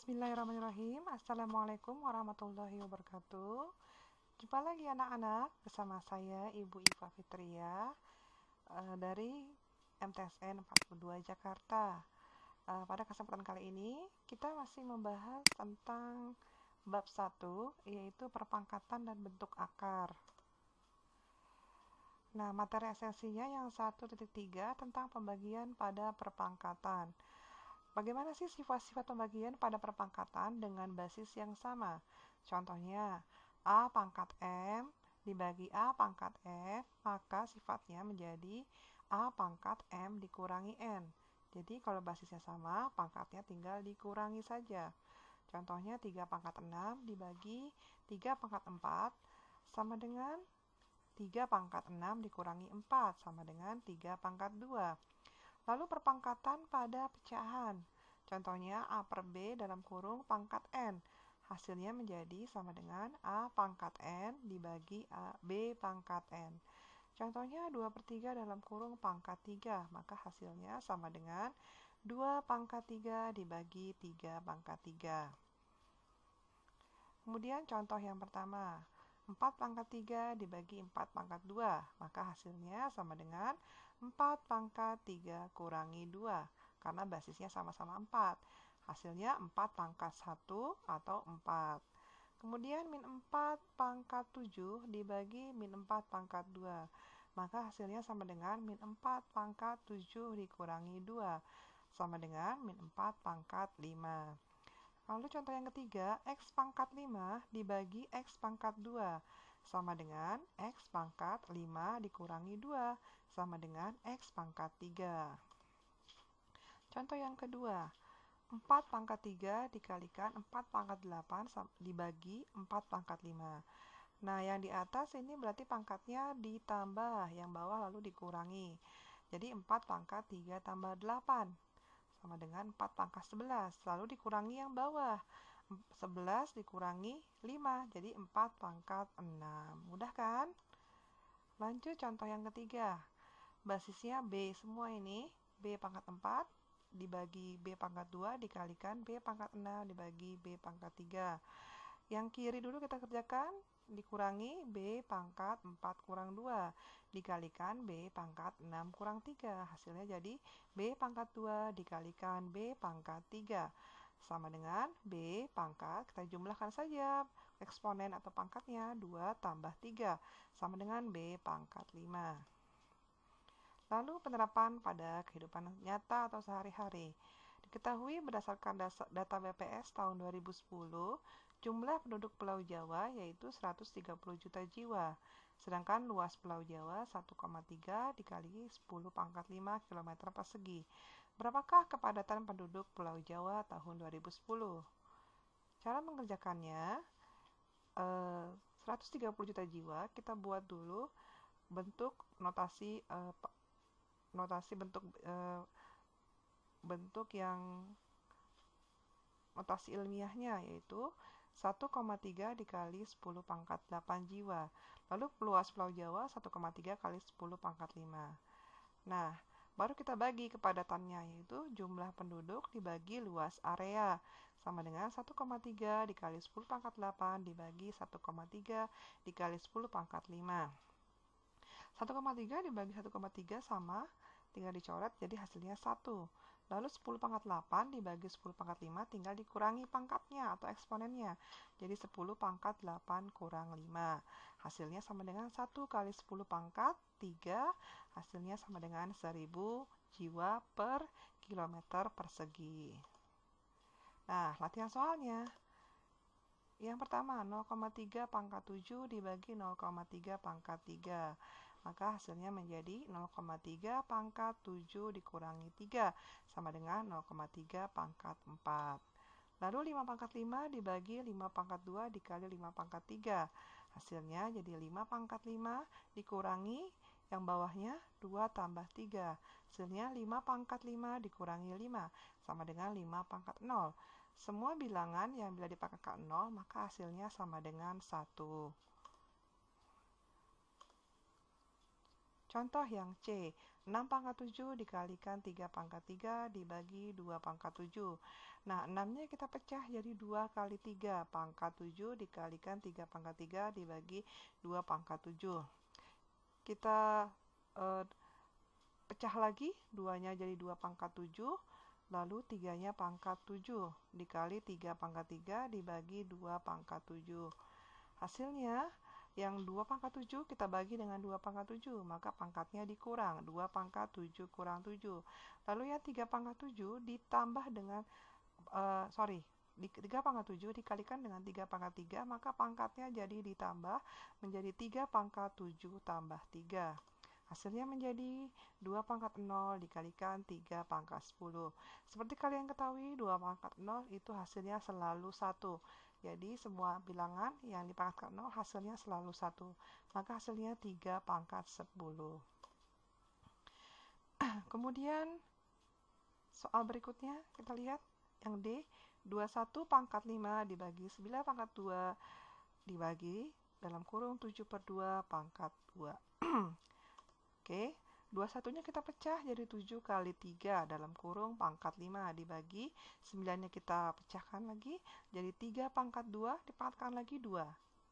Bismillahirrahmanirrahim. Assalamualaikum warahmatullahi wabarakatuh. Jumpa lagi anak-anak bersama saya Ibu Iva Fitria dari MTSN 42 Jakarta. Pada kesempatan kali ini kita masih membahas tentang bab 1, yaitu perpangkatan dan bentuk akar. Nah, materi esensinya yang 1.3 tentang pembagian pada perpangkatan. Bagaimana sih sifat-sifat pembagian pada perpangkatan dengan basis yang sama? Contohnya, A pangkat M dibagi A pangkat N, maka sifatnya menjadi A pangkat M dikurangi N. Jadi kalau basisnya sama, pangkatnya tinggal dikurangi saja. Contohnya 3 pangkat 6 dibagi 3 pangkat 4 sama dengan 3 pangkat 6 dikurangi 4 sama dengan 3 pangkat 2. Lalu perpangkatan pada pecahan. Contohnya A per B dalam kurung pangkat N. Hasilnya menjadi sama dengan A pangkat N dibagi B pangkat N. Contohnya 2 per 3 dalam kurung pangkat 3. Maka hasilnya sama dengan 2 pangkat 3 dibagi 3 pangkat 3. Kemudian contoh yang pertama. 4 pangkat 3 dibagi 4 pangkat 2. Maka hasilnya sama dengan 4 pangkat 3 kurangi 2. Karena basisnya sama-sama 4. Hasilnya 4 pangkat 1 atau 4. Kemudian min 4 pangkat 7 dibagi min 4 pangkat 2. Maka hasilnya sama dengan min 4 pangkat 7 dikurangi 2. Sama dengan min 4 pangkat 5. Lalu contoh yang ketiga, X pangkat 5 dibagi X pangkat 2 sama dengan X pangkat 5 dikurangi 2 sama dengan X pangkat 3. Contoh yang kedua, 4 pangkat 3 dikalikan 4 pangkat 8 dibagi 4 pangkat 5. Nah, yang di atas ini berarti pangkatnya ditambah, yang bawah lalu dikurangi. Jadi 4 pangkat 3 tambah 8 sama dengan 4 pangkat 11, lalu dikurangi yang bawah. 11 dikurangi 5, jadi 4 pangkat 6. Mudah kan? Lanjut contoh yang ketiga. Basisnya B semua ini. B pangkat 4 dibagi B pangkat 2 dikalikan B pangkat 6 dibagi B pangkat 3. Yang kiri dulu kita kerjakan. Dikurangi B pangkat 4 kurang 2 dikalikan B pangkat 6 kurang 3. Hasilnya jadi B pangkat 2 dikalikan B pangkat 3 sama dengan B pangkat, kita jumlahkan saja eksponen atau pangkatnya, 2 tambah 3 sama dengan B pangkat 5. Lalu penerapan pada kehidupan nyata atau sehari-hari. Diketahui berdasarkan data BPS tahun 2010, jumlah penduduk Pulau Jawa yaitu 130 juta jiwa. Sedangkan luas Pulau Jawa 1,3 dikali 10 pangkat 5 km persegi. Berapakah kepadatan penduduk Pulau Jawa tahun 2010? Cara mengerjakannya, 130 juta jiwa, kita buat dulu bentuk notasi bentuk yang notasi ilmiahnya, yaitu 1,3 dikali 10 pangkat 8 jiwa. Lalu luas Pulau Jawa 1,3 kali 10 pangkat 5. Nah, baru kita bagi kepadatannya, yaitu jumlah penduduk dibagi luas area. Sama dengan 1,3 dikali 10 pangkat 8 dibagi 1,3 dikali 10 pangkat 5. 1,3 dibagi 1,3 sama, tinggal dicoret, jadi hasilnya 1. Lalu 10 pangkat 8 dibagi 10 pangkat 5 tinggal dikurangi pangkatnya atau eksponennya. Jadi 10 pangkat 8 kurang 5. Hasilnya sama dengan 1 kali 10 pangkat 3. Hasilnya sama dengan 1000 jiwa per kilometer persegi. Nah, latihan soalnya. Yang pertama, 0,3 pangkat 7 dibagi 0,3 pangkat 3. Maka hasilnya menjadi 0,3 pangkat 7 dikurangi 3 sama dengan 0,3 pangkat 4. Lalu 5 pangkat 5 dibagi 5 pangkat 2 dikali 5 pangkat 3. Hasilnya jadi 5 pangkat 5 dikurangi yang bawahnya 2 tambah 3. Hasilnya 5 pangkat 5 dikurangi 5 sama dengan 5 pangkat 0. Semua bilangan yang bila dipangkatkan 0 maka hasilnya sama dengan 1. Contoh yang C, 6 pangkat 7 dikalikan 3 pangkat 3 dibagi 2 pangkat 7. Nah, 6-nya kita pecah jadi 2 kali 3. Pangkat 7 dikalikan 3 pangkat 3 dibagi 2 pangkat 7. Kita pecah lagi, 2-nya jadi 2 pangkat 7. Lalu 3-nya pangkat 7 dikali 3 pangkat 3 dibagi 2 pangkat 7. Hasilnya yang 2 pangkat 7 kita bagi dengan 2 pangkat 7, maka pangkatnya dikurang. 2 pangkat 7 kurang 7. Lalu yang 3 pangkat 7 ditambah dengan, 3 pangkat 7 dikalikan dengan 3 pangkat 3, maka pangkatnya jadi ditambah menjadi 3 pangkat 7 tambah 3. Hasilnya menjadi 2 pangkat 0 dikalikan 3 pangkat 10. Seperti kalian ketahui, 2 pangkat 0 itu hasilnya selalu 1. Jadi semua bilangan yang dipangkatkan 0 hasilnya selalu 1. Maka hasilnya 3 pangkat 10. Kemudian soal berikutnya kita lihat yang D. 21 pangkat 5 dibagi 9 pangkat 2 dibagi dalam kurung 7/2 pangkat 2. Oke, 21-nya kita pecah jadi 7 kali 3 dalam kurung pangkat 5 dibagi 9-nya kita pecahkan lagi jadi 3 pangkat 2 dipangkatkan lagi 2,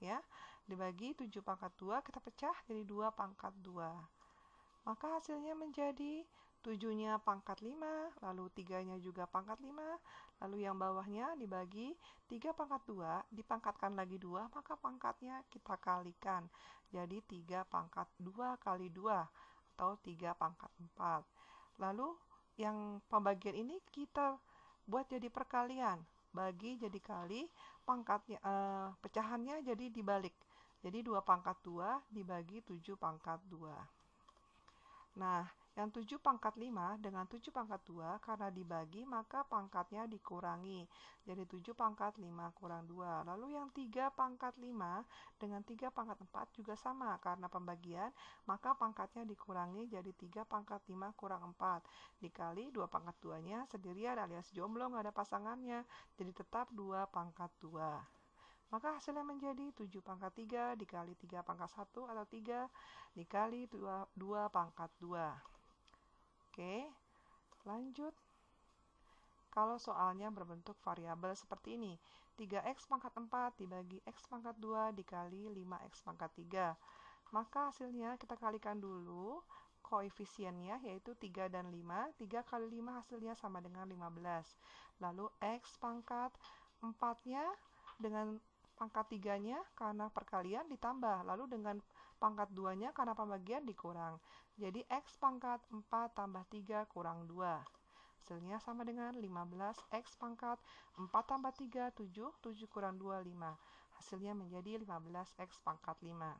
ya. Dibagi 7 pangkat 2 kita pecah jadi 2 pangkat 2. Maka hasilnya menjadi 7-nya pangkat 5, lalu 3-nya juga pangkat 5, lalu yang bawahnya dibagi 3 pangkat 2 dipangkatkan lagi 2, maka pangkatnya kita kalikan. Jadi 3 pangkat 2 kali 2 atau 3 pangkat 4. Lalu yang pembagian ini kita buat jadi perkalian. Bagi jadi kali, pangkatnya pecahannya jadi dibalik. Jadi 2 pangkat 2 dibagi 7 pangkat 2. Nah, yang 7 pangkat 5 dengan 7 pangkat 2 karena dibagi maka pangkatnya dikurangi. Jadi 7 pangkat 5 kurang 2. Lalu yang 3 pangkat 5 dengan 3 pangkat 4 juga sama. Karena pembagian maka pangkatnya dikurangi jadi 3 pangkat 5 kurang 4. Dikali 2 pangkat 2-nya sendirian alias jomblo nggak ada pasangannya. Jadi tetap 2 pangkat 2. Maka hasilnya menjadi 7 pangkat 3 dikali 3 pangkat 1 atau 3 dikali 2 pangkat 2. Oke, lanjut. Kalau soalnya berbentuk variabel seperti ini, 3x pangkat 4 dibagi x pangkat 2 dikali 5x pangkat 3. Maka hasilnya kita kalikan dulu koefisiennya yaitu 3 dan 5. 3 kali 5 hasilnya sama dengan 15. Lalu x pangkat 4-nya dengan pangkat 3-nya karena perkalian ditambah. Lalu dengan pangkat 2-nya karena pembagian dikurang. Jadi x pangkat 4 tambah 3 kurang 2. Hasilnya sama dengan 15. X pangkat 4 tambah 3, 7. 7 kurang 2, 5. Hasilnya menjadi 15x pangkat 5.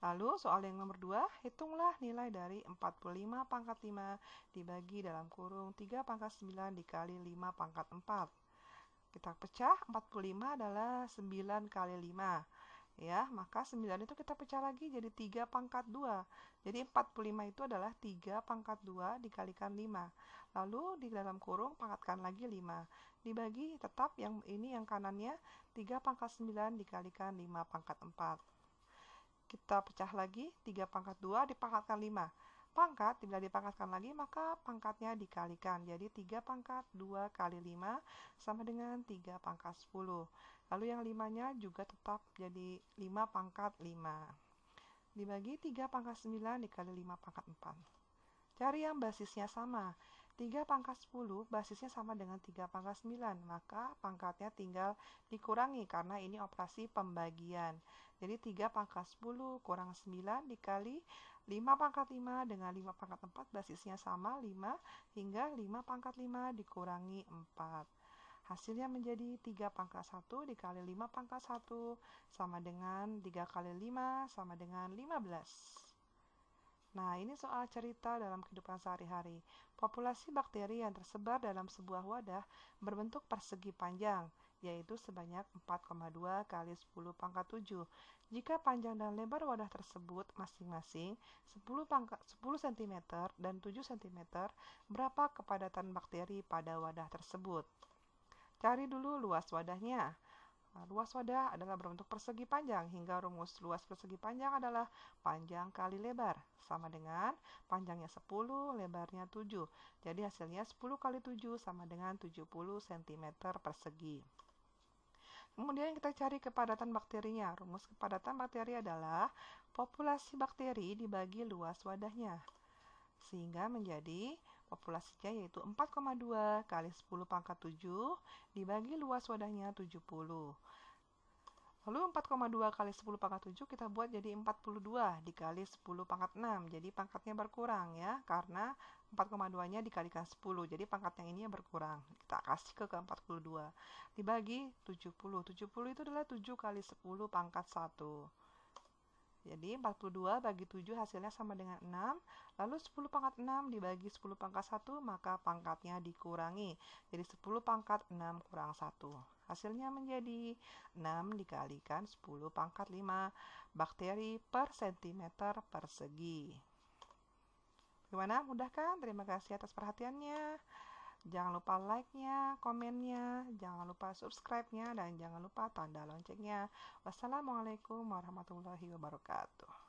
Lalu soal yang nomor 2, hitunglah nilai dari 45 pangkat 5 dibagi dalam kurung 3 pangkat 9 dikali 5 pangkat 4. Kita pecah, 45 adalah 9 kali 5. Ya, maka 9 itu kita pecah lagi jadi 3 pangkat 2. Jadi 45 itu adalah 3 pangkat 2 dikalikan 5. Lalu di dalam kurung pangkatkan lagi 5. Dibagi tetap yang ini yang kanannya 3 pangkat 9 dikalikan 5 pangkat 4. Kita pecah lagi, 3 pangkat 2 dipangkatkan 5. Pangkat bila dipangkatkan lagi maka pangkatnya dikalikan. Jadi 3 pangkat 2 kali 5 sama dengan 3 pangkat 10. Lalu yang 5-nya juga tetap jadi 5 pangkat 5. Dibagi 3 pangkat 9 dikali 5 pangkat 4. Cari yang basisnya sama. 3 pangkat 10 basisnya sama dengan 3 pangkat 9. Maka pangkatnya tinggal dikurangi karena ini operasi pembagian. Jadi 3 pangkat 10 kurang 9 dikali 5 pangkat 5 dengan 5 pangkat 4 basisnya sama 5 hingga 5 pangkat 5 dikurangi 4. Hasilnya menjadi 3 pangkat 1 dikali 5 pangkat 1 sama dengan 3 kali 5 sama dengan 15. Nah, ini soal cerita dalam kehidupan sehari-hari. Populasi bakteri yang tersebar dalam sebuah wadah berbentuk persegi panjang, yaitu sebanyak 4,2 kali 10 pangkat 7. Jika panjang dan lebar wadah tersebut masing-masing 10 cm dan 7 cm, berapa kepadatan bakteri pada wadah tersebut? Cari dulu luas wadahnya. Luas wadah adalah berbentuk persegi panjang, hingga rumus luas persegi panjang adalah panjang kali lebar, sama dengan panjangnya 10, lebarnya 7. Jadi hasilnya 10 kali 7 sama dengan 70 cm persegi. Kemudian kita cari kepadatan bakterinya. Rumus kepadatan bakteri adalah populasi bakteri dibagi luas wadahnya, sehingga menjadi populasinya yaitu 4,2 kali 10 pangkat 7 dibagi luas wadahnya 70. Lalu 4,2 kali 10 pangkat 7 kita buat jadi 42 dikali 10 pangkat 6. Jadi pangkatnya berkurang ya, karena 4,2-nya dikalikan 10. Jadi pangkat yang ini berkurang. Kita kasih ke 42. Dibagi 70. 70 itu adalah 7 kali 10 pangkat 1. Jadi 42 bagi 7 hasilnya sama dengan 6. Lalu 10 pangkat 6 dibagi 10 pangkat 1, maka pangkatnya dikurangi. Jadi 10 pangkat 6 kurang 1. Hasilnya menjadi 6 dikalikan 10 pangkat 5 bakteri per cm persegi. Gimana? Mudah kan? Terima kasih atas perhatiannya. Jangan lupa like-nya, komennya, jangan lupa subscribe-nya, dan jangan lupa tanda loncengnya. Wassalamualaikum warahmatullahi wabarakatuh.